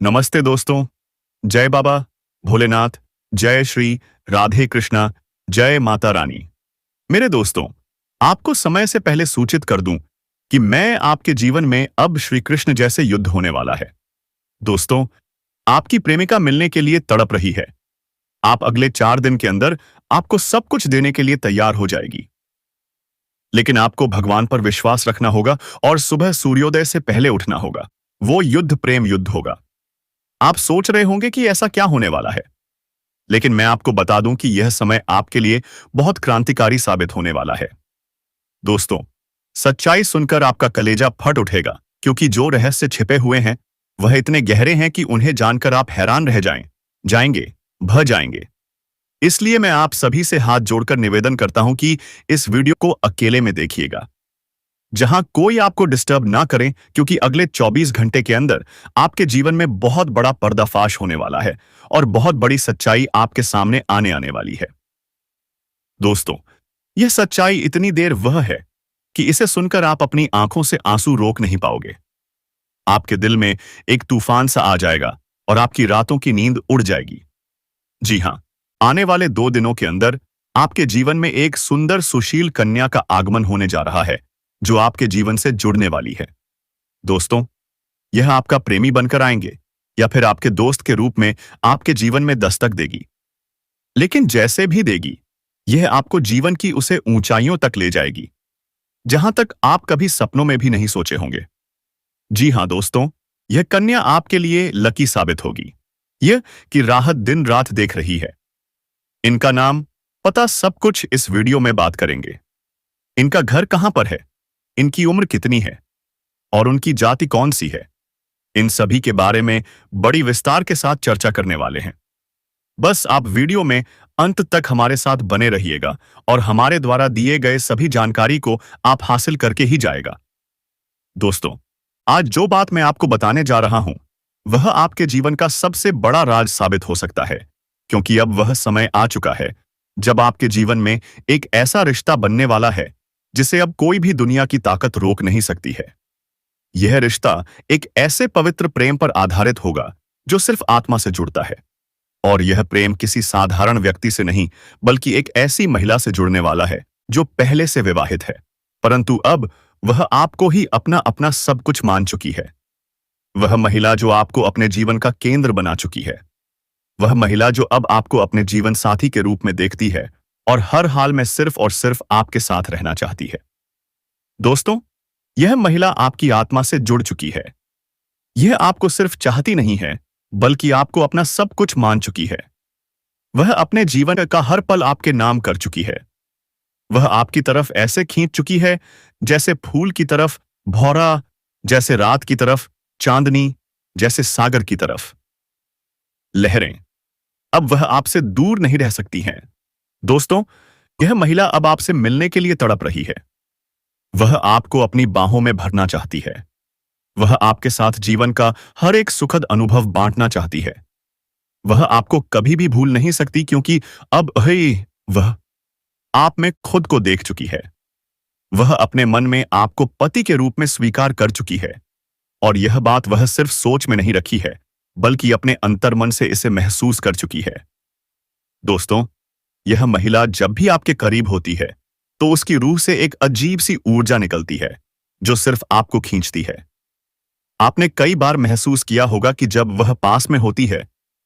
नमस्ते दोस्तों। जय बाबा भोलेनाथ, जय श्री राधे कृष्णा, जय माता रानी। मेरे दोस्तों, आपको समय से पहले सूचित कर दूं कि मैं आपके जीवन में अब श्री कृष्ण जैसे युद्ध होने वाला है। दोस्तों, आपकी प्रेमिका मिलने के लिए तड़प रही है। आप अगले 4 दिन के अंदर आपको सब कुछ देने के लिए तैयार हो जाएगी। लेकिन आपको भगवान पर विश्वास रखना होगा और सुबह सूर्योदय से पहले उठना होगा। वो युद्ध प्रेम युद्ध होगा। आप सोच रहे होंगे कि ऐसा क्या होने वाला है, लेकिन मैं आपको बता दूं कि यह समय आपके लिए बहुत क्रांतिकारी साबित होने वाला है। दोस्तों, सच्चाई सुनकर आपका कलेजा फट उठेगा, क्योंकि जो रहस्य छिपे हुए हैं वह इतने गहरे हैं कि उन्हें जानकर आप हैरान रह जाएंगे, भ जाएंगे। इसलिए मैं आप सभी से हाथ जोड़कर निवेदन करता हूं कि इस वीडियो को अकेले में देखिएगा, जहां कोई आपको डिस्टर्ब ना करे, क्योंकि अगले 24 घंटे के अंदर आपके जीवन में बहुत बड़ा पर्दाफाश होने वाला है और बहुत बड़ी सच्चाई आपके सामने आने वाली है। दोस्तों, यह सच्चाई इतनी देर वह है कि इसे सुनकर आप अपनी आंखों से आंसू रोक नहीं पाओगे। आपके दिल में एक तूफान सा आ जाएगा और आपकी रातों की नींद उड़ जाएगी। जी हां, आने वाले 2 दिनों के अंदर आपके जीवन में एक सुंदर सुशील कन्या का आगमन होने जा रहा है, जो आपके जीवन से जुड़ने वाली है। दोस्तों, यह आपका प्रेमी बनकर आएंगे या फिर आपके दोस्त के रूप में आपके जीवन में दस्तक देगी। लेकिन जैसे भी देगी, यह आपको जीवन की उसे ऊंचाइयों तक ले जाएगी, जहां तक आप कभी सपनों में भी नहीं सोचे होंगे। जी हां दोस्तों, यह कन्या आपके लिए लकी साबित होगी। यह कि राहत दिन रात देख रही है। इनका नाम, पता, सब कुछ इस वीडियो में बात करेंगे। इनका घर कहां पर है, इनकी उम्र कितनी है और उनकी जाति कौन सी है, इन सभी के बारे में बड़ी विस्तार के साथ चर्चा करने वाले हैं। बस आप वीडियो में अंत तक हमारे साथ बने रहिएगा और हमारे द्वारा दिए गए सभी जानकारी को आप हासिल करके ही जाएगा। दोस्तों, आज जो बात मैं आपको बताने जा रहा हूं, वह आपके जीवन का सबसे बड़ा राज साबित हो सकता है, क्योंकि अब वह समय आ चुका है जब आपके जीवन में एक ऐसा रिश्ता बनने वाला है जिसे अब कोई भी दुनिया की ताकत रोक नहीं सकती है। यह रिश्ता एक ऐसे पवित्र प्रेम पर आधारित होगा जो सिर्फ आत्मा से जुड़ता है, और यह प्रेम किसी साधारण व्यक्ति से नहीं, बल्कि एक ऐसी महिला से जुड़ने वाला है जो पहले से विवाहित है, परंतु अब वह आपको ही अपना अपना सब कुछ मान चुकी है। वह महिला जो आपको अपने जीवन का केंद्र बना चुकी है। वह महिला जो अब आपको अपने जीवन साथी के रूप में देखती है और हर हाल में सिर्फ और सिर्फ आपके साथ रहना चाहती है। दोस्तों, यह महिला आपकी आत्मा से जुड़ चुकी है। यह आपको सिर्फ चाहती नहीं है, बल्कि आपको अपना सब कुछ मान चुकी है। वह अपने जीवन का हर पल आपके नाम कर चुकी है। वह आपकी तरफ ऐसे खींच चुकी है जैसे फूल की तरफ भौरा, जैसे रात की तरफ चांदनी, जैसे सागर की तरफ लहरें। अब वह आपसे दूर नहीं रह सकती हैं। दोस्तों, यह महिला अब आपसे मिलने के लिए तड़प रही है। वह आपको अपनी बाहों में भरना चाहती है। वह आपके साथ जीवन का हर एक सुखद अनुभव बांटना चाहती है। वह आपको कभी भी भूल नहीं सकती, क्योंकि अब वह आप में खुद को देख चुकी है। वह अपने मन में आपको पति के रूप में स्वीकार कर चुकी है, और यह बात वह सिर्फ सोच में नहीं रखी है, बल्कि अपने अंतर्मन से इसे महसूस कर चुकी है। दोस्तों, यह महिला जब भी आपके करीब होती है, तो उसकी रूह से एक अजीब सी ऊर्जा निकलती है जो सिर्फ आपको खींचती है। आपने कई बार महसूस किया होगा कि जब वह पास में होती है,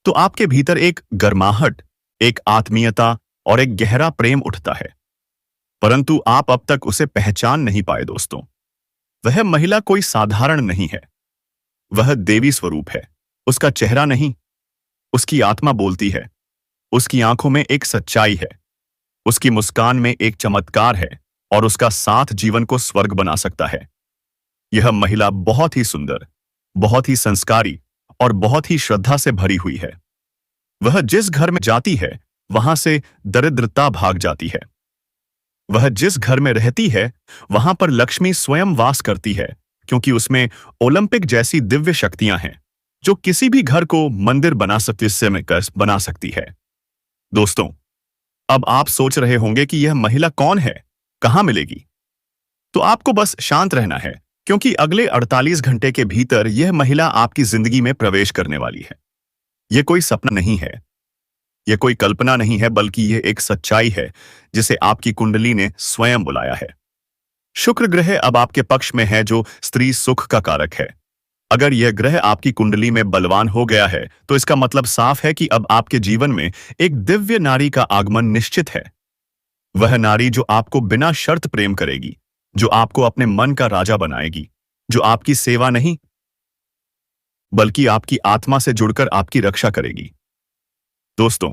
तो आपके भीतर एक गर्माहट, एक आत्मीयता और एक गहरा प्रेम उठता है, परंतु आप अब तक उसे पहचान नहीं पाए। दोस्तों, वह महिला कोई साधारण नहीं है। वह देवी स्वरूप है। उसका चेहरा नहीं, उसकी आत्मा बोलती है। उसकी आंखों में एक सच्चाई है, उसकी मुस्कान में एक चमत्कार है, और उसका साथ जीवन को स्वर्ग बना सकता है। यह महिला बहुत ही सुंदर, बहुत ही संस्कारी और बहुत ही श्रद्धा से भरी हुई है। वह जिस घर में जाती है, वहां से दरिद्रता भाग जाती है। वह जिस घर में रहती है, वहां पर लक्ष्मी स्वयं वास करती है, क्योंकि उसमें ओलंपिक जैसी दिव्य शक्तियां हैं जो किसी भी घर को मंदिर बना सकती है। दोस्तों, अब आप सोच रहे होंगे कि यह महिला कौन है, कहां मिलेगी? तो आपको बस शांत रहना है क्योंकि अगले 48 घंटे के भीतर यह महिला आपकी जिंदगी में प्रवेश करने वाली है। यह कोई सपना नहीं है, यह कोई कल्पना नहीं है, बल्कि यह एक सच्चाई है जिसे आपकी कुंडली ने स्वयं बुलाया है। शुक्र ग्रह अब आपके पक्ष में है, जो स्त्री सुख का कारक है। अगर यह ग्रह आपकी कुंडली में बलवान हो गया है तो इसका मतलब साफ है कि अब आपके जीवन में एक दिव्य नारी का आगमन निश्चित है। वह नारी जो आपको बिना शर्त प्रेम करेगी, जो आपको अपने मन का राजा बनाएगी, जो आपकी सेवा नहीं बल्कि आपकी आत्मा से जुड़कर आपकी रक्षा करेगी। दोस्तों,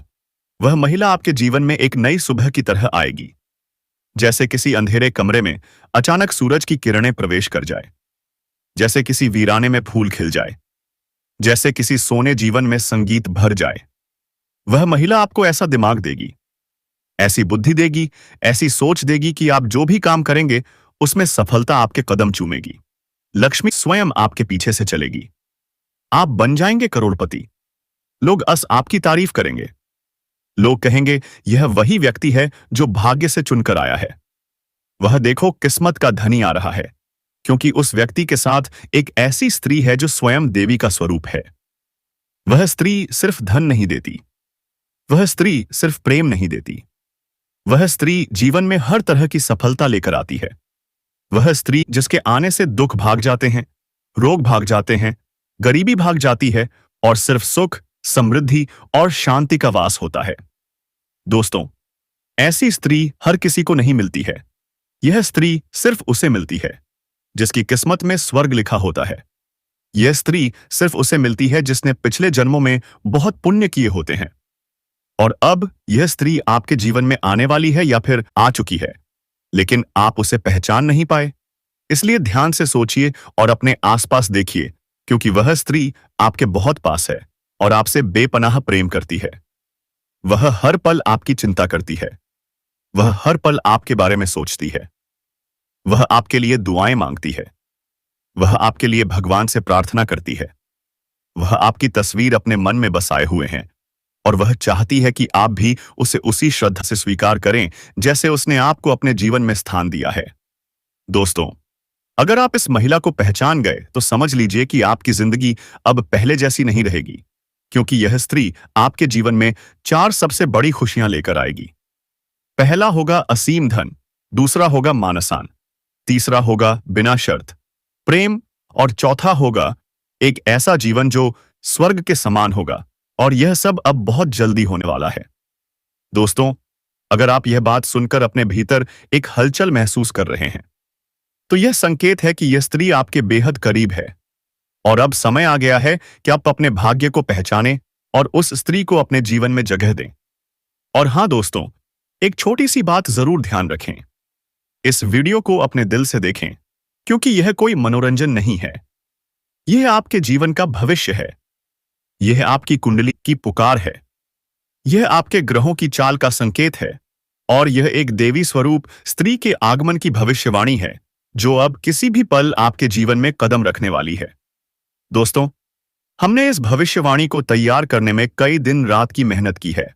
वह महिला आपके जीवन में एक नई सुबह की तरह आएगी, जैसे किसी अंधेरे कमरे में अचानक सूरज की किरणें प्रवेश कर जाए, जैसे किसी वीराने में फूल खिल जाए, जैसे किसी सोने जीवन में संगीत भर जाए। वह महिला आपको ऐसा दिमाग देगी, ऐसी बुद्धि देगी, ऐसी सोच देगी कि आप जो भी काम करेंगे उसमें सफलता आपके कदम चूमेगी। लक्ष्मी स्वयं आपके पीछे से चलेगी। आप बन जाएंगे करोड़पति। लोग आपकी तारीफ करेंगे। लोग कहेंगे, यह वही व्यक्ति है जो भाग्य से चुनकर आया है। वह देखो, किस्मत का धनी आ रहा है, क्योंकि उस व्यक्ति के साथ एक ऐसी स्त्री है जो स्वयं देवी का स्वरूप है। वह स्त्री सिर्फ धन नहीं देती, वह स्त्री सिर्फ प्रेम नहीं देती, वह स्त्री जीवन में हर तरह की सफलता लेकर आती है। वह स्त्री जिसके आने से दुख भाग जाते हैं, रोग भाग जाते हैं, गरीबी भाग जाती है और सिर्फ सुख, समृद्धि और शांति का वास होता है। दोस्तों, ऐसी स्त्री हर किसी को नहीं मिलती है। यह स्त्री सिर्फ उसे मिलती है जिसकी किस्मत में स्वर्ग लिखा होता है। यह स्त्री सिर्फ उसे मिलती है जिसने पिछले जन्मों में बहुत पुण्य किए होते हैं। और अब यह स्त्री आपके जीवन में आने वाली है या फिर आ चुकी है, लेकिन आप उसे पहचान नहीं पाए। इसलिए ध्यान से सोचिए और अपने आसपास देखिए, क्योंकि वह स्त्री आपके बहुत पास है और आपसे बेपनाह प्रेम करती है। वह हर पल आपकी चिंता करती है। वह हर पल आपके बारे में सोचती है। वह आपके लिए दुआएं मांगती है। वह आपके लिए भगवान से प्रार्थना करती है। वह आपकी तस्वीर अपने मन में बसाए हुए हैं और वह चाहती है कि आप भी उसे उसी श्रद्धा से स्वीकार करें जैसे उसने आपको अपने जीवन में स्थान दिया है। दोस्तों, अगर आप इस महिला को पहचान गए तो समझ लीजिए कि आपकी जिंदगी अब पहले जैसी नहीं रहेगी, क्योंकि यह स्त्री आपके जीवन में 4 सबसे बड़ी खुशियां लेकर आएगी। पहला होगा असीम धन, दूसरा होगा मानसान, तीसरा होगा बिना शर्त प्रेम और चौथा होगा एक ऐसा जीवन जो स्वर्ग के समान होगा। और यह सब अब बहुत जल्दी होने वाला है। दोस्तों, अगर आप यह बात सुनकर अपने भीतर एक हलचल महसूस कर रहे हैं तो यह संकेत है कि यह स्त्री आपके बेहद करीब है और अब समय आ गया है कि आप अपने भाग्य को पहचानें और उस स्त्री को अपने जीवन में जगह दें। और हां दोस्तों, एक छोटी सी बात जरूर ध्यान रखें। इस वीडियो को अपने दिल से देखें, क्योंकि यह कोई मनोरंजन नहीं है। यह आपके जीवन का भविष्य है। यह आपकी कुंडली की पुकार है। यह आपके ग्रहों की चाल का संकेत है और यह एक देवी स्वरूप स्त्री के आगमन की भविष्यवाणी है जो अब किसी भी पल आपके जीवन में कदम रखने वाली है। दोस्तों, हमने इस भविष्यवाणी को तैयार करने में कई दिन रात की मेहनत की है।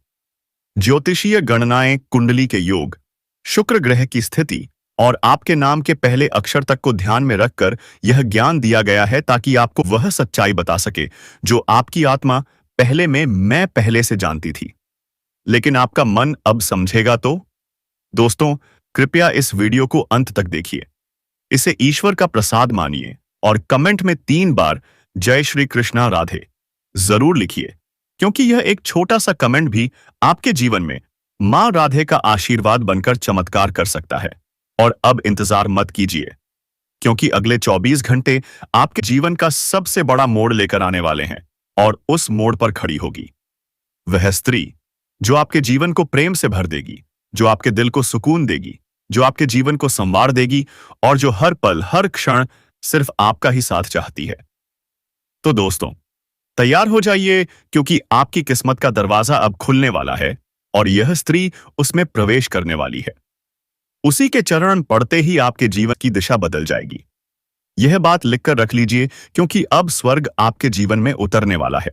ज्योतिषीय गणनाएं, कुंडली के योग, शुक्र ग्रह की स्थिति और आपके नाम के पहले अक्षर तक को ध्यान में रखकर यह ज्ञान दिया गया है ताकि आपको वह सच्चाई बता सके जो आपकी आत्मा पहले में मैं पहले से जानती थी। लेकिन आपका मन अब समझेगा तो? दोस्तों, कृपया इस वीडियो को अंत तक देखिए। इसे ईश्वर का प्रसाद मानिए और कमेंट में 3 बार जय श्री कृष्णा राधे जरूर लिखिए, क्योंकि यह एक छोटा सा कमेंट भी आपके जीवन में मां राधे का आशीर्वाद बनकर चमत्कार कर सकता है। और अब इंतजार मत कीजिए, क्योंकि अगले 24 घंटे आपके जीवन का सबसे बड़ा मोड़ लेकर आने वाले हैं और उस मोड़ पर खड़ी होगी वह स्त्री जो आपके जीवन को प्रेम से भर देगी, जो आपके दिल को सुकून देगी, जो आपके जीवन को संवार देगी और जो हर पल हर क्षण सिर्फ आपका ही साथ चाहती है। तो दोस्तों, तैयार हो जाइए, क्योंकि आपकी किस्मत का दरवाजा अब खुलने वाला है और यह स्त्री उसमें प्रवेश करने वाली है। उसी के चरण पड़ते ही आपके जीवन की दिशा बदल जाएगी। यह बात लिखकर रख लीजिए, क्योंकि अब स्वर्ग आपके जीवन में उतरने वाला है।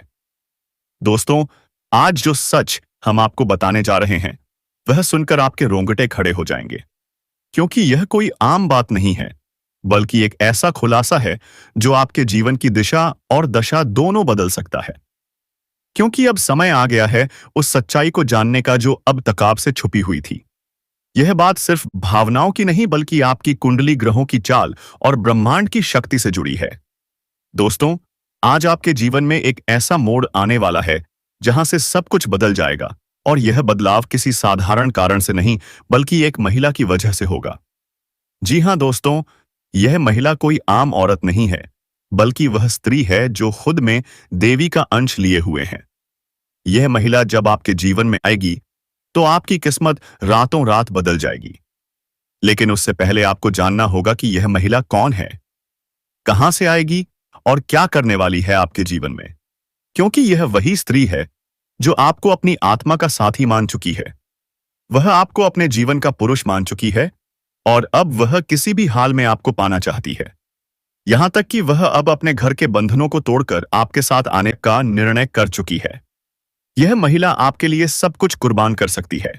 दोस्तों, आज जो सच हम आपको बताने जा रहे हैं वह सुनकर आपके रोंगटे खड़े हो जाएंगे, क्योंकि यह कोई आम बात नहीं है, बल्कि एक ऐसा खुलासा है जो आपके जीवन की दिशा और दशा दोनों बदल सकता है। क्योंकि अब समय आ गया है उस सच्चाई को जानने का जो अब तक आपसे छुपी हुई थी। यह बात सिर्फ भावनाओं की नहीं बल्कि आपकी कुंडली, ग्रहों की चाल और ब्रह्मांड की शक्ति से जुड़ी है। दोस्तों, आज आपके जीवन में एक ऐसा मोड़ आने वाला है जहां से सब कुछ बदल जाएगा, और यह बदलाव किसी साधारण कारण से नहीं बल्कि एक महिला की वजह से होगा। जी हां दोस्तों, यह महिला कोई आम औरत नहीं है, बल्कि वह स्त्री है जो खुद में देवी का अंश लिए हुए है। यह महिला जब आपके जीवन में आएगी तो आपकी किस्मत रातों रात बदल जाएगी। लेकिन उससे पहले आपको जानना होगा कि यह महिला कौन है, कहां से आएगी और क्या करने वाली है आपके जीवन में। क्योंकि यह वही स्त्री है जो आपको अपनी आत्मा का साथी मान चुकी है। वह आपको अपने जीवन का पुरुष मान चुकी है और अब वह किसी भी हाल में आपको पाना चाहती है। यहां तक कि वह अब अपने घर के बंधनों को तोड़कर आपके साथ आने का निर्णय कर चुकी है। यह महिला आपके लिए सब कुछ कुर्बान कर सकती है।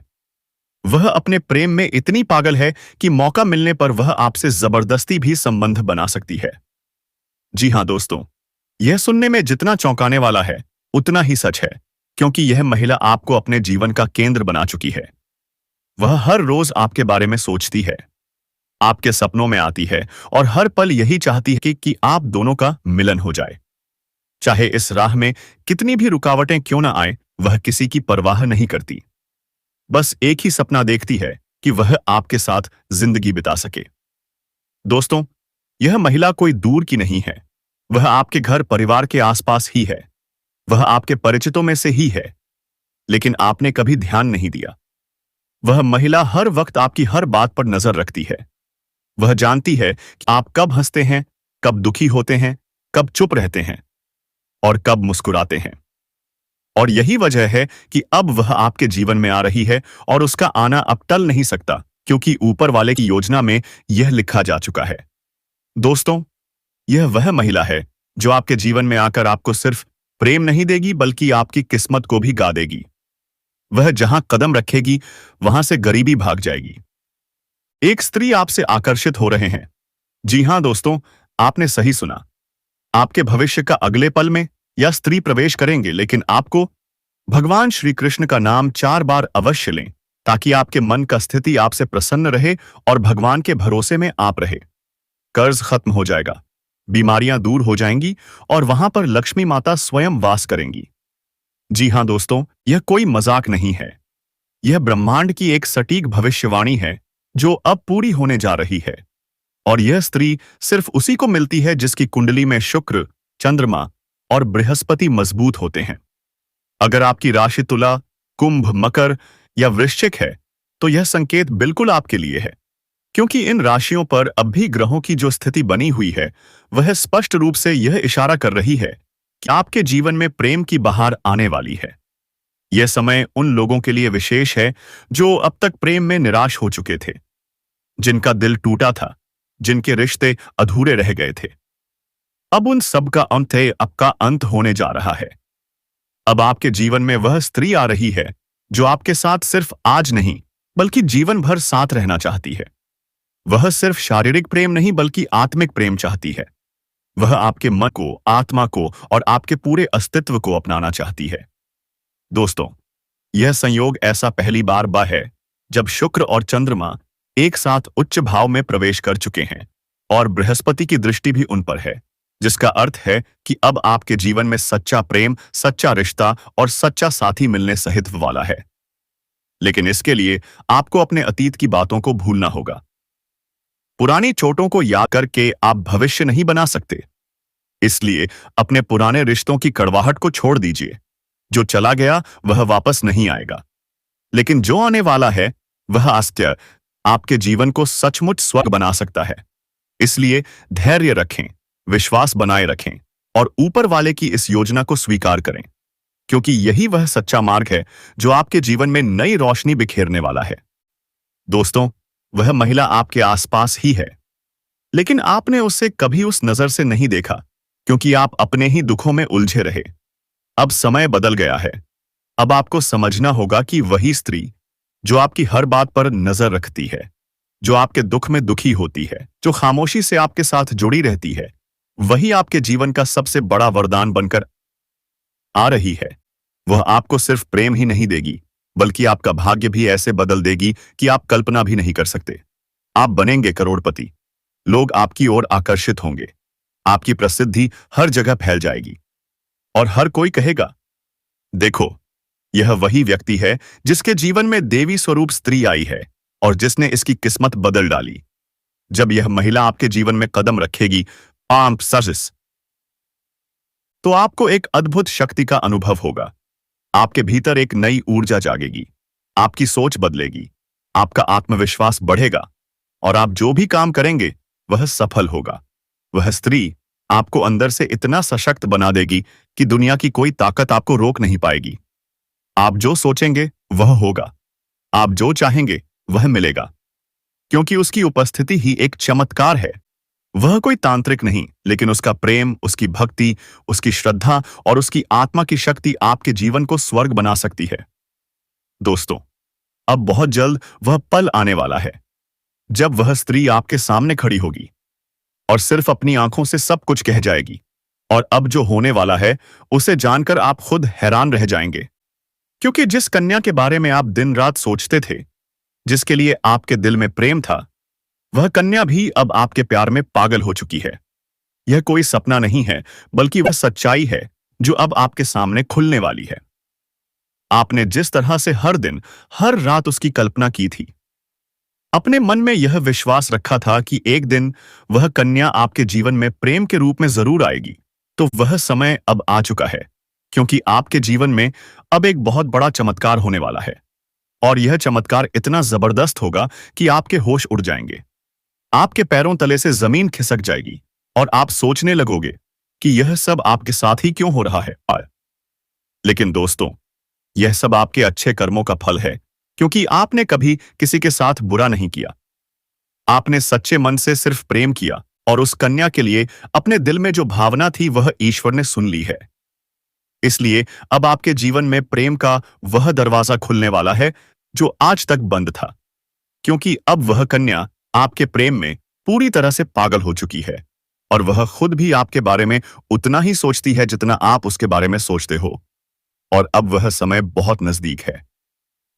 वह अपने प्रेम में इतनी पागल है कि मौका मिलने पर वह आपसे जबरदस्ती भी संबंध बना सकती है। जी हां दोस्तों, यह सुनने में जितना चौंकाने वाला है उतना ही सच है, क्योंकि यह महिला आपको अपने जीवन का केंद्र बना चुकी है। वह हर रोज आपके बारे में सोचती है, आपके सपनों में आती है और हर पल यही चाहती है कि आप दोनों का मिलन हो जाए। चाहे इस राह में कितनी भी रुकावटें क्यों ना आए, वह किसी की परवाह नहीं करती। बस एक ही सपना देखती है कि वह आपके साथ जिंदगी बिता सके। दोस्तों, यह महिला कोई दूर की नहीं है। वह आपके घर परिवार के आसपास ही है। वह आपके परिचितों में से ही है, लेकिन आपने कभी ध्यान नहीं दिया। वह महिला हर वक्त आपकी हर बात पर नजर रखती है। वह जानती है कि आप कब हंसते हैं, कब दुखी होते हैं, कब चुप रहते हैं और कब मुस्कुराते हैं। और यही वजह है कि अब वह आपके जीवन में आ रही है और उसका आना अब टल नहीं सकता, क्योंकि ऊपर वाले की योजना में यह लिखा जा चुका है। दोस्तों, यह वह महिला है जो आपके जीवन में आकर आपको सिर्फ प्रेम नहीं देगी बल्कि आपकी किस्मत को भी गा देगी। वह जहां कदम रखेगी वहां से गरीबी भाग जाएगी। एक स्त्री आपसे आकर्षित हो रहे हैं। जी हां दोस्तों, आपने सही सुना। आपके भविष्य का अगले पल में यह स्त्री प्रवेश करेंगे, लेकिन आपको भगवान श्री कृष्ण का नाम 4 बार अवश्य लें, ताकि आपके मन का स्थिति आपसे प्रसन्न रहे और भगवान के भरोसे में आप रहे। कर्ज खत्म हो जाएगा, बीमारियां दूर हो जाएंगी और वहां पर लक्ष्मी माता स्वयं वास करेंगी। जी हां दोस्तों, यह कोई मजाक नहीं है। यह ब्रह्मांड की एक सटीक भविष्यवाणी है जो अब पूरी होने जा रही है। और यह स्त्री सिर्फ उसी को मिलती है जिसकी कुंडली में शुक्र, चंद्रमा और बृहस्पति मजबूत होते हैं। अगर आपकी राशि तुला, कुंभ, मकर या वृश्चिक है, तो यह संकेत बिल्कुल आपके लिए है, क्योंकि इन राशियों पर अब भी ग्रहों की जो स्थिति बनी हुई है वह स्पष्ट रूप से यह इशारा कर रही है कि आपके जीवन में प्रेम की बहार आने वाली है। यह समय उन लोगों के लिए विशेष है जो अब तक प्रेम में निराश हो चुके थे, जिनका दिल टूटा था, जिनके रिश्ते अधूरे रह गए थे। अब उन सब का अंत है, अब का अंत होने जा रहा है। अब आपके जीवन में वह स्त्री आ रही है जो आपके साथ सिर्फ आज नहीं बल्कि जीवन भर साथ रहना चाहती है। वह सिर्फ शारीरिक प्रेम नहीं बल्कि आत्मिक प्रेम चाहती है। वह आपके मन को, आत्मा को और आपके पूरे अस्तित्व को अपनाना चाहती है। दोस्तों, यह संयोग ऐसा पहली बार है जब शुक्र और चंद्रमा एक साथ उच्च भाव में प्रवेश कर चुके हैं और बृहस्पति की दृष्टि भी उन पर है, जिसका अर्थ है कि अब आपके जीवन में सच्चा प्रेम, सच्चा रिश्ता और सच्चा साथी मिलने सहित वाला है। लेकिन इसके लिए आपको अपने अतीत की बातों को भूलना होगा। पुरानी चोटों को याद करके आप भविष्य नहीं बना सकते। इसलिए अपने पुराने रिश्तों की कड़वाहट को छोड़ दीजिए। जो चला गया वह वापस नहीं आएगा, लेकिन जो आने वाला है वह आश्चर्य आपके जीवन को सचमुच स्वर्ग बना सकता है। इसलिए धैर्य रखें, विश्वास बनाए रखें और ऊपर वाले की इस योजना को स्वीकार करें, क्योंकि यही वह सच्चा मार्ग है जो आपके जीवन में नई रोशनी बिखेरने वाला है। दोस्तों, वह महिला आपके आसपास ही है, लेकिन आपने उसे कभी उस नजर से नहीं देखा, क्योंकि आप अपने ही दुखों में उलझे रहे। अब समय बदल गया है। अब आपको समझना होगा कि वही स्त्री जो आपकी हर बात पर नजर रखती है, जो आपके दुख में दुखी होती है, जो खामोशी से आपके साथ जुड़ी रहती है, वही आपके जीवन का सबसे बड़ा वरदान बनकर आ रही है। वह आपको सिर्फ प्रेम ही नहीं देगी, बल्कि आपका भाग्य भी ऐसे बदल देगी कि आप कल्पना भी नहीं कर सकते। आप बनेंगे करोड़पति। लोग आपकी ओर आकर्षित होंगे। आपकी प्रसिद्धि हर जगह फैल जाएगी और हर कोई कहेगा, देखो, यह वही व्यक्ति है जिसके जीवन में देवी स्वरूप स्त्री आई है और जिसने इसकी किस्मत बदल डाली। जब यह महिला आपके जीवन में कदम रखेगी, आम सर्जिस, तो आपको एक अद्भुत शक्ति का अनुभव होगा। आपके भीतर एक नई ऊर्जा जागेगी, आपकी सोच बदलेगी, आपका आत्मविश्वास बढ़ेगा और आप जो भी काम करेंगे वह सफल होगा। वह स्त्री आपको अंदर से इतना सशक्त बना देगी कि दुनिया की कोई ताकत आपको रोक नहीं पाएगी। आप जो सोचेंगे वह होगा, आप जो चाहेंगे वह मिलेगा, क्योंकि उसकी उपस्थिति ही एक चमत्कार है। वह कोई तांत्रिक नहीं, लेकिन उसका प्रेम, उसकी भक्ति, उसकी श्रद्धा और उसकी आत्मा की शक्ति आपके जीवन को स्वर्ग बना सकती है। दोस्तों, अब बहुत जल्द वह पल आने वाला है जब वह स्त्री आपके सामने खड़ी होगी और सिर्फ अपनी आंखों से सब कुछ कह जाएगी। और अब जो होने वाला है उसे जानकर आप खुद हैरान रह जाएंगे, क्योंकि जिस कन्या के बारे में आप दिन रात सोचते थे, जिसके लिए आपके दिल में प्रेम था, वह कन्या भी अब आपके प्यार में पागल हो चुकी है। यह कोई सपना नहीं है, बल्कि वह सच्चाई है जो अब आपके सामने खुलने वाली है। आपने जिस तरह से हर दिन, हर रात उसकी कल्पना की थी, अपने मन में यह विश्वास रखा था कि एक दिन वह कन्या आपके जीवन में प्रेम के रूप में जरूर आएगी, तो वह समय अब आ चुका है, क्योंकि आपके जीवन में अब एक बहुत बड़ा चमत्कार होने वाला है। और यह चमत्कार इतना जबरदस्त होगा कि आपके होश उड़ जाएंगे, आपके पैरों तले से जमीन खिसक जाएगी और आप सोचने लगोगे कि यह सब आपके साथ ही क्यों हो रहा है। लेकिन दोस्तों, यह सब आपके अच्छे कर्मों का फल है, क्योंकि आपने कभी किसी के साथ बुरा नहीं किया। आपने सच्चे मन से सिर्फ प्रेम किया और उस कन्या के लिए अपने दिल में जो भावना थी वह ईश्वर ने सुन ली है। इसलिए अब आपके जीवन में प्रेम का वह दरवाजा खुलने वाला है जो आज तक बंद था, क्योंकि अब वह कन्या आपके प्रेम में पूरी तरह से पागल हो चुकी है और वह खुद भी आपके बारे में उतना ही सोचती है जितना आप उसके बारे में सोचते हो। और अब वह समय बहुत नजदीक है,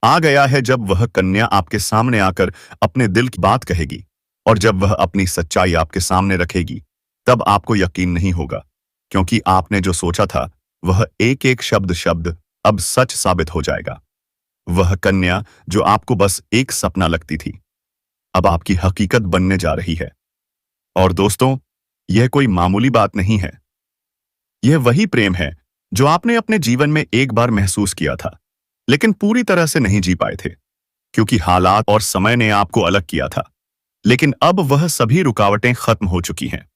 आ गया है जब वह कन्या आपके सामने आकर अपने दिल की बात कहेगी। और जब वह अपनी सच्चाई आपके सामने रखेगी, तब आपको यकीन नहीं होगा, क्योंकि आपने जो सोचा था वह एक एक शब्द शब्द अब सच साबित हो जाएगा। वह कन्या जो आपको बस एक सपना लगती थी, अब आपकी हकीकत बनने जा रही है। और दोस्तों, यह कोई मामूली बात नहीं है। यह वही प्रेम है जो आपने अपने जीवन में एक बार महसूस किया था, लेकिन पूरी तरह से नहीं जी पाए थे, क्योंकि हालात और समय ने आपको अलग किया था। लेकिन अब वह सभी रुकावटें खत्म हो चुकी हैं।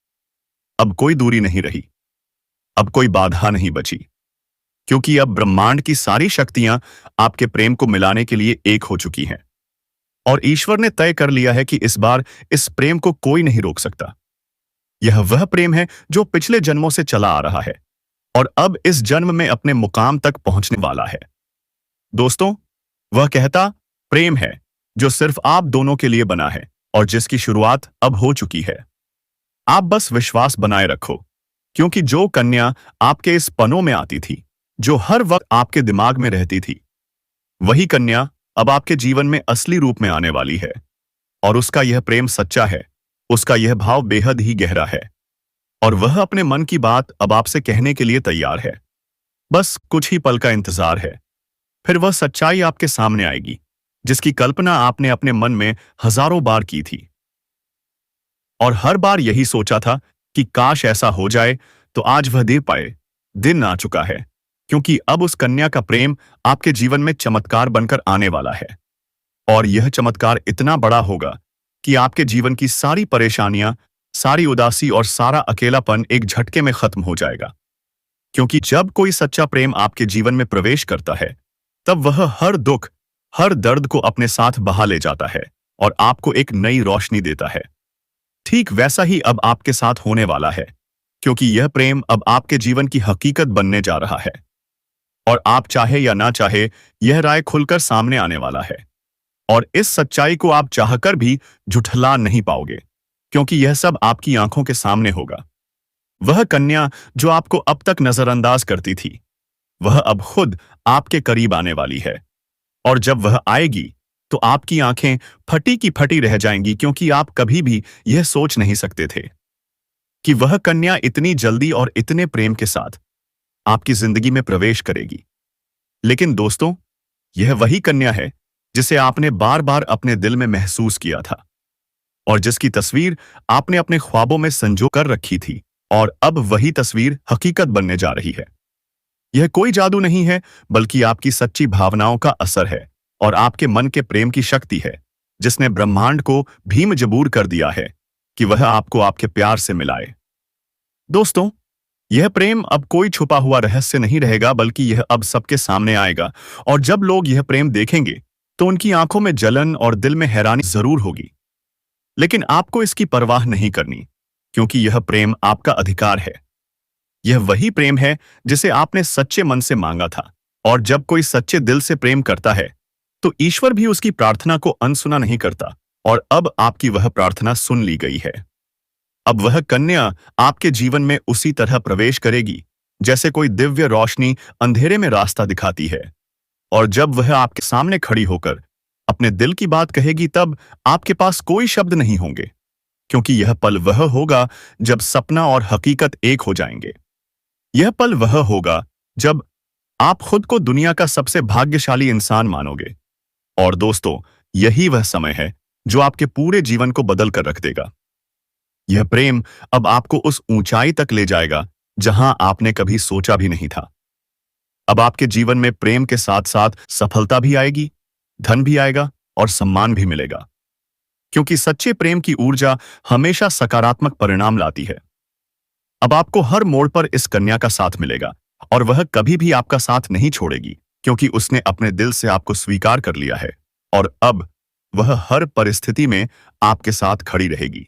अब कोई दूरी नहीं रही, अब कोई बाधा नहीं बची, क्योंकि अब ब्रह्मांड की सारी शक्तियां आपके प्रेम को मिलाने के लिए एक हो चुकी हैं। और ईश्वर ने तय कर लिया है कि इस बार इस प्रेम को कोई नहीं रोक सकता। यह वह प्रेम है जो पिछले जन्मों से चला आ रहा है और अब इस जन्म में अपने मुकाम तक पहुंचने वाला है। दोस्तों, वह कहता प्रेम है जो सिर्फ आप दोनों के लिए बना है और जिसकी शुरुआत अब हो चुकी है। आप बस विश्वास बनाए रखो, क्योंकि जो कन्या आपके इस पनों में आती थी, जो हर वक्त आपके दिमाग में रहती थी, वही कन्या अब आपके जीवन में असली रूप में आने वाली है। और उसका यह प्रेम सच्चा है, उसका यह भाव बेहद ही गहरा है और वह अपने मन की बात अब आपसे कहने के लिए तैयार है। बस कुछ ही पल का इंतजार है, फिर वह सच्चाई आपके सामने आएगी जिसकी कल्पना आपने अपने मन में हजारों बार की थी और हर बार यही सोचा था कि काश ऐसा हो जाए, तो आज वह दे पाए। दिन आ चुका है, क्योंकि अब उस कन्या का प्रेम आपके जीवन में चमत्कार बनकर आने वाला है। और यह चमत्कार इतना बड़ा होगा कि आपके जीवन की सारी परेशानियां, सारी उदासी और सारा अकेलापन एक झटके में खत्म हो जाएगा। क्योंकि जब कोई सच्चा प्रेम आपके जीवन में प्रवेश करता है, तब वह हर दुख, हर दर्द को अपने साथ बहा ले जाता है और आपको एक नई रोशनी देता है। ठीक वैसा ही अब आपके साथ होने वाला है, क्योंकि यह प्रेम अब आपके जीवन की हकीकत बनने जा रहा है। और आप चाहे या ना चाहे, यह राय खुलकर सामने आने वाला है। और इस सच्चाई को आप चाहकर भी झुठला नहीं पाओगे, क्योंकि यह सब आपकी आंखों के सामने होगा। वह कन्या जो आपको अब तक नजरअंदाज करती थी, वह अब खुद आपके करीब आने वाली है। और जब वह आएगी तो आपकी आंखें फटी की फटी रह जाएंगी, क्योंकि आप कभी भी यह सोच नहीं सकते थे कि वह कन्या इतनी जल्दी और इतने प्रेम के साथ आपकी जिंदगी में प्रवेश करेगी। लेकिन दोस्तों, यह वही कन्या है जिसे आपने बार बार अपने दिल में महसूस किया था और जिसकी तस्वीर आपने अपने ख्वाबों में संजो कर रखी थी, और अब वही तस्वीर हकीकत बनने जा रही है। यह कोई जादू नहीं है, बल्कि आपकी सच्ची भावनाओं का असर है और आपके मन के प्रेम की शक्ति है, जिसने ब्रह्मांड को भी मजबूर कर दिया है कि वह आपको आपके प्यार से मिलाए। दोस्तों, यह प्रेम अब कोई छुपा हुआ रहस्य नहीं रहेगा, बल्कि यह अब सबके सामने आएगा। और जब लोग यह प्रेम देखेंगे तो उनकी आंखों में जलन और दिल में हैरानी जरूर होगी। लेकिन आपको इसकी परवाह नहीं करनी, क्योंकि यह प्रेम आपका अधिकार है। यह वही प्रेम है जिसे आपने सच्चे मन से मांगा था। और जब कोई सच्चे दिल से प्रेम करता है तो ईश्वर भी उसकी प्रार्थना को अनसुना नहीं करता। और अब आपकी वह प्रार्थना सुन ली गई है। अब वह कन्या आपके जीवन में उसी तरह प्रवेश करेगी जैसे कोई दिव्य रोशनी अंधेरे में रास्ता दिखाती है। और जब वह आपके सामने खड़ी होकर अपने दिल की बात कहेगी, तब आपके पास कोई शब्द नहीं होंगे, क्योंकि यह पल वह होगा जब सपना और हकीकत एक हो जाएंगे। यह पल वह होगा जब आप खुद को दुनिया का सबसे भाग्यशाली इंसान मानोगे। और दोस्तों, यही वह समय है जो आपके पूरे जीवन को बदल कर रख देगा। यह प्रेम अब आपको उस ऊंचाई तक ले जाएगा जहां आपने कभी सोचा भी नहीं था। अब आपके जीवन में प्रेम के साथ साथ सफलता भी आएगी, धन भी आएगा और सम्मान भी मिलेगा, क्योंकि सच्चे प्रेम की ऊर्जा हमेशा सकारात्मक परिणाम लाती है। अब आपको हर मोड़ पर इस कन्या का साथ मिलेगा और वह कभी भी आपका साथ नहीं छोड़ेगी, क्योंकि उसने अपने दिल से आपको स्वीकार कर लिया है। और अब वह हर परिस्थिति में आपके साथ खड़ी रहेगी,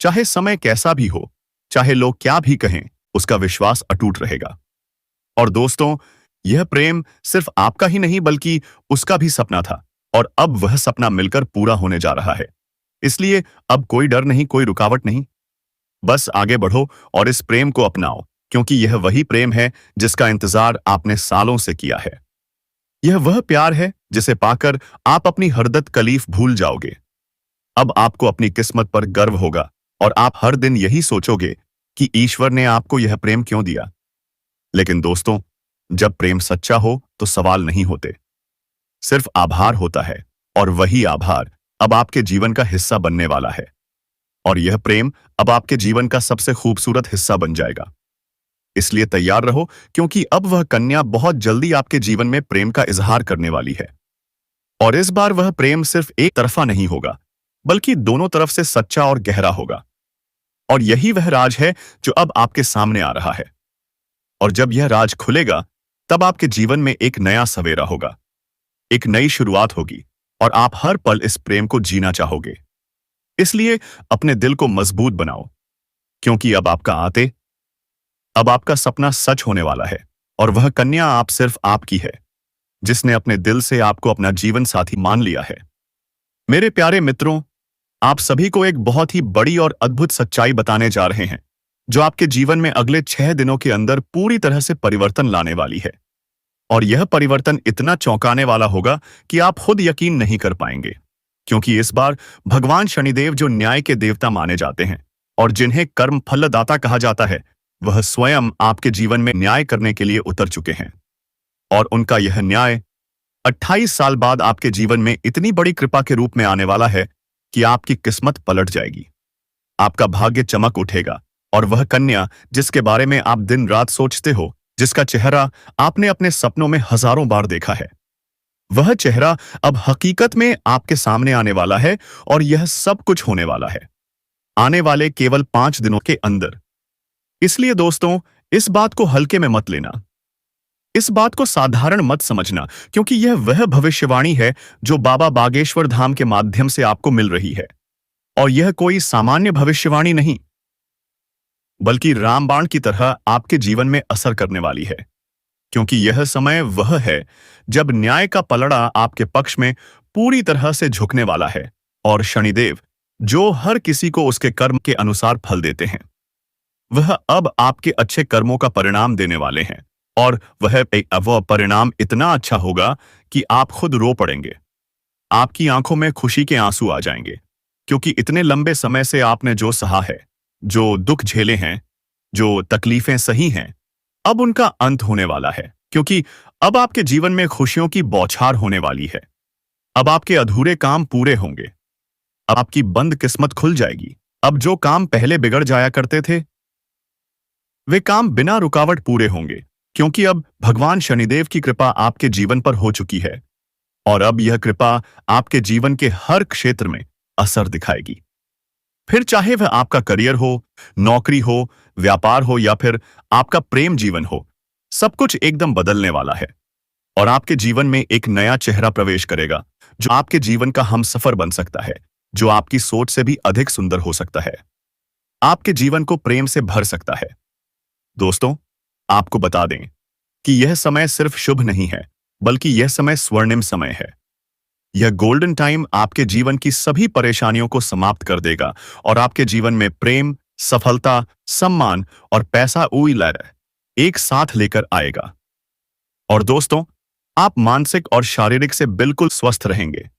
चाहे समय कैसा भी हो, चाहे लोग क्या भी कहें, उसका विश्वास अटूट रहेगा। और दोस्तों, यह प्रेम सिर्फ आपका ही नहीं बल्कि उसका भी सपना था, और अब वह सपना मिलकर पूरा होने जा रहा है। इसलिए अब कोई डर नहीं, कोई रुकावट नहीं। बस आगे बढ़ो और इस प्रेम को अपनाओ, क्योंकि यह वही प्रेम है जिसका इंतजार आपने सालों से किया है। यह वह प्यार है जिसे पाकर आप अपनी हरदत कलीफ भूल जाओगे। अब आपको अपनी किस्मत पर गर्व होगा और आप हर दिन यही सोचोगे कि ईश्वर ने आपको यह प्रेम क्यों दिया। लेकिन दोस्तों, जब प्रेम सच्चा हो तो सवाल नहीं होते, सिर्फ आभार होता है। और वही आभार अब आपके जीवन का हिस्सा बनने वाला है। और यह प्रेम अब आपके जीवन का सबसे खूबसूरत हिस्सा बन जाएगा। इसलिए तैयार रहो, क्योंकि अब वह कन्या बहुत जल्दी आपके जीवन में प्रेम का इजहार करने वाली है। और इस बार वह प्रेम सिर्फ एक तरफा नहीं होगा, बल्कि दोनों तरफ से सच्चा और गहरा होगा। और यही वह राज है जो अब आपके सामने आ रहा है। और जब यह राज खुलेगा, तब आपके जीवन में एक नया सवेरा होगा, एक नई शुरुआत होगी, और आप हर पल इस प्रेम को जीना चाहोगे। इसलिए अपने दिल को मजबूत बनाओ, क्योंकि अब आपका सपना सच होने वाला है। और वह कन्या आप सिर्फ आपकी है, जिसने अपने दिल से आपको अपना जीवन साथी मान लिया है। मेरे प्यारे मित्रों, आप सभी को एक बहुत ही बड़ी और अद्भुत सच्चाई बताने जा रहे हैं, जो आपके जीवन में अगले 6 दिनों के अंदर पूरी तरह से परिवर्तन लाने वाली है। और यह परिवर्तन इतना चौंकाने वाला होगा कि आप खुद यकीन नहीं कर पाएंगे, क्योंकि इस बार भगवान शनिदेव, जो न्याय के देवता माने जाते हैं और जिन्हें कर्म फलदाता कहा जाता है, वह स्वयं आपके जीवन में न्याय करने के लिए उतर चुके हैं। और उनका यह न्याय 28 साल बाद आपके जीवन में इतनी बड़ी कृपा के रूप में आने वाला है कि आपकी किस्मत पलट जाएगी, आपका भाग्य चमक उठेगा। और वह कन्या जिसके बारे में आप दिन रात सोचते हो, जिसका चेहरा आपने अपने सपनों में हजारों बार देखा है, वह चेहरा अब हकीकत में आपके सामने आने वाला है। और यह सब कुछ होने वाला है आने वाले केवल 5 दिनों के अंदर। इसलिए दोस्तों, इस बात को हल्के में मत लेना, इस बात को साधारण मत समझना, क्योंकि यह वह भविष्यवाणी है जो बाबा बागेश्वर धाम के माध्यम से आपको मिल रही है। और यह कोई सामान्य भविष्यवाणी नहीं, बल्कि रामबाण की तरह आपके जीवन में असर करने वाली है। क्योंकि यह समय वह है जब न्याय का पलड़ा आपके पक्ष में पूरी तरह से झुकने वाला है और शनिदेव, जो हर किसी को उसके कर्म के अनुसार फल देते हैं, वह अब आपके अच्छे कर्मों का परिणाम देने वाले हैं। और वह परिणाम इतना अच्छा होगा कि आप खुद रो पड़ेंगे। आपकी आंखों में खुशी के आंसू आ जाएंगे, क्योंकि इतने लंबे समय से आपने जो सहा है, जो दुख झेले हैं, जो तकलीफें सही हैं, अब उनका अंत होने वाला है। क्योंकि अब आपके जीवन में खुशियों की बौछार होने वाली है। अब आपके अधूरे काम पूरे होंगे। अब आपकी बंद किस्मत खुल जाएगी। अब जो काम पहले बिगड़ जाया करते थे, वे काम बिना रुकावट पूरे होंगे, क्योंकि अब भगवान शनिदेव की कृपा आपके जीवन पर हो चुकी है। और अब यह कृपा आपके जीवन के हर क्षेत्र में असर दिखाएगी। फिर चाहे वह आपका करियर हो, नौकरी हो, व्यापार हो या फिर आपका प्रेम जीवन हो, सब कुछ एकदम बदलने वाला है। और आपके जीवन में एक नया चेहरा प्रवेश करेगा, जो आपके जीवन का हमसफर बन सकता है, जो आपकी सोच से भी अधिक सुंदर हो सकता है, आपके जीवन को प्रेम से भर सकता है। दोस्तों, आपको बता दें कि यह समय सिर्फ शुभ नहीं है, बल्कि यह समय स्वर्णिम समय है। यह गोल्डन टाइम आपके जीवन की सभी परेशानियों को समाप्त कर देगा और आपके जीवन में प्रेम, सफलता, सम्मान और पैसा एक साथ लेकर आएगा। और दोस्तों, आप मानसिक और शारीरिक से बिल्कुल स्वस्थ रहेंगे।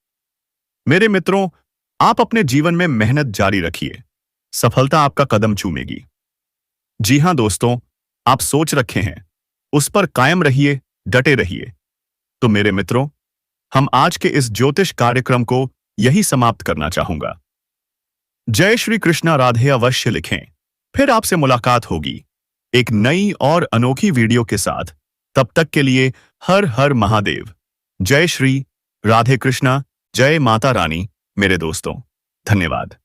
मेरे मित्रों, आप अपने जीवन में मेहनत जारी रखिए। सफलता आपका कदम चूमेगी। जी हां दोस्तों, आप सोच रखे हैं, उस पर कायम रहिए, डटे रहिए। तो मेरे मित्रों, हम आज के इस ज्योतिष कार्यक्रम को यही समाप्त करना चाहूंगा। जय श्री कृष्णा। राधे अवश्य लिखें। फिर आपसे मुलाकात होगी एक नई और अनोखी वीडियो के साथ। तब तक के लिए हर हर महादेव। जय श्री राधे कृष्णा। जय माता रानी। मेरे दोस्तों, धन्यवाद।